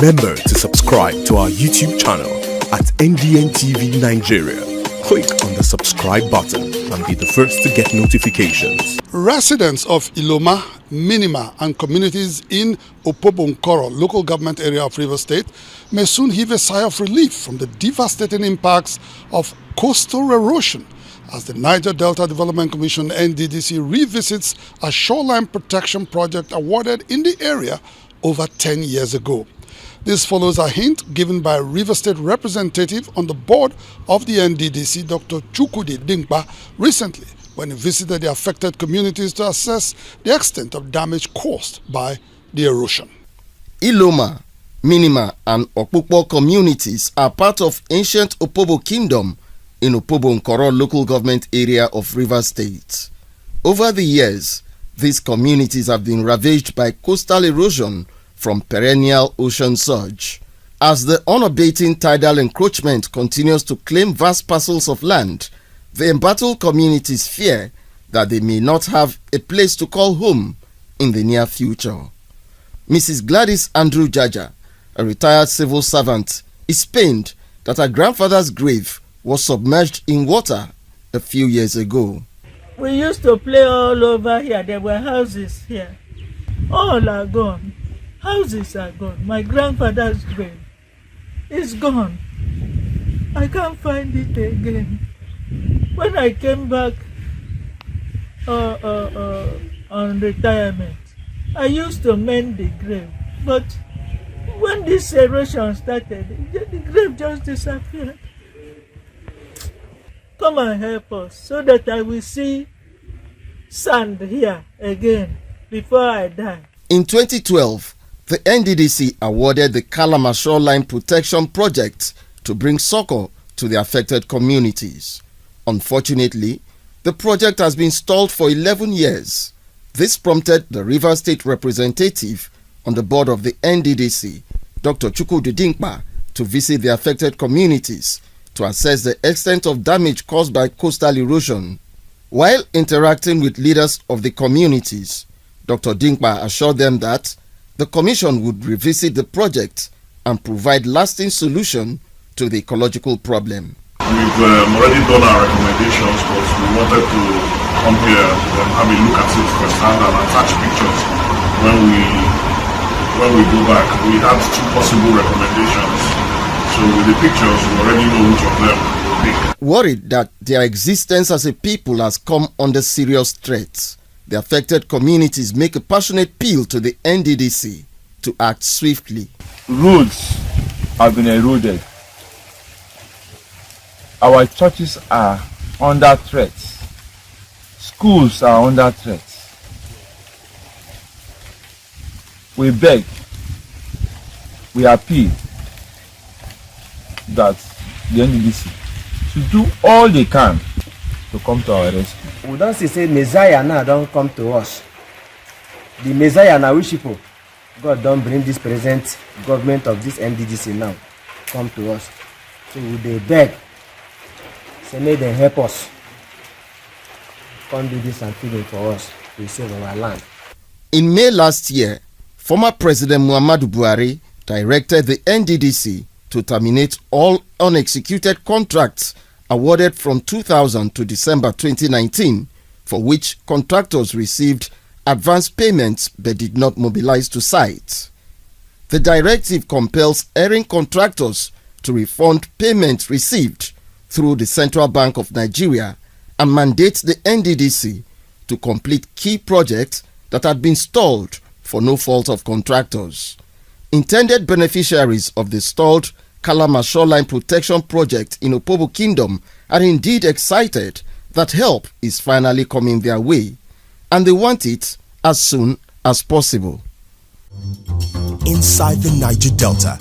Remember to subscribe to our YouTube channel at NDN Nigeria. Click on the subscribe button and be the first to get notifications. Residents of Iloma, Minima and communities in Opobo local government area of Rivers State may soon heave a sigh of relief from the devastating impacts of coastal erosion as the Niger Delta Development Commission (Nddc) revisits a shoreline protection project awarded in the area over 10 years ago. This follows a hint given by a Rivers State representative on the board of the Nddc, Dr. Chukwudi Dinkpa, recently when he visited the affected communities to assess the extent of damage caused by the erosion. Iloma, Minima and Opobo communities are part of ancient Opobo Kingdom in Opobo local government area of Rivers State. Over the years, these communities have been ravaged by coastal erosion from perennial ocean surge. As the unabating tidal encroachment continues to claim vast parcels of land, the embattled communities fear that they may not have a place to call home in the near future. Mrs. Gladys Andrew Jaja, a retired civil servant, is pained that her grandfather's grave was submerged in water a few years ago. We used to play all over here. There were houses here. All are gone. Houses are gone. My grandfather's grave is gone. I can't find it again. When I came back on retirement, I used to mend the grave. But when this erosion started, the grave just disappeared. Come and help us so that I will see sand here again before I die. In 2012, the Nddc awarded the Kalama Shoreline Protection Project to bring succor to the affected communities. Unfortunately, the project has been stalled for 11 years. This prompted the Rivers State representative on the board of the Nddc, Dr. Chukwudi Dinkpa, to visit the affected communities to assess the extent of damage caused by coastal erosion. While interacting with leaders of the communities, Dr. Dinkpa assured them that the Commission would revisit the project and provide lasting solution to the ecological problem. We've already done our recommendations, but we wanted to come here and have a look at it firsthand and attach pictures when we go back. We had 2 possible recommendations. So with the pictures, we already know which of them we'll pick. Worried that their existence as a people has come under serious threat, the affected communities make a passionate appeal to the Nddc to act swiftly. Roads have been eroded. Our churches are under threat. Schools are under threat. We beg, we appeal that the Nddc should do all they can to come to our rescue. We don't say Messiah now don't come to us. The Messiah now which people God don't bring this present government of this Nddc now come to us. So they beg, say may they help us. Come do this and feeding for us to save our land. In May last year, former President Muhammadu Buhari directed the Nddc to terminate all unexecuted contracts awarded from 2000 to December 2019, for which contractors received advance payments but did not mobilize to site. The directive compels erring contractors to refund payments received through the Central Bank of Nigeria and mandates the Nddc to complete key projects that had been stalled for no fault of contractors. Intended beneficiaries of the stalled Kalama Shoreline Protection Project in Opobo Kingdom are indeed excited that help is finally coming their way, and they want it as soon as possible. Inside the Niger Delta,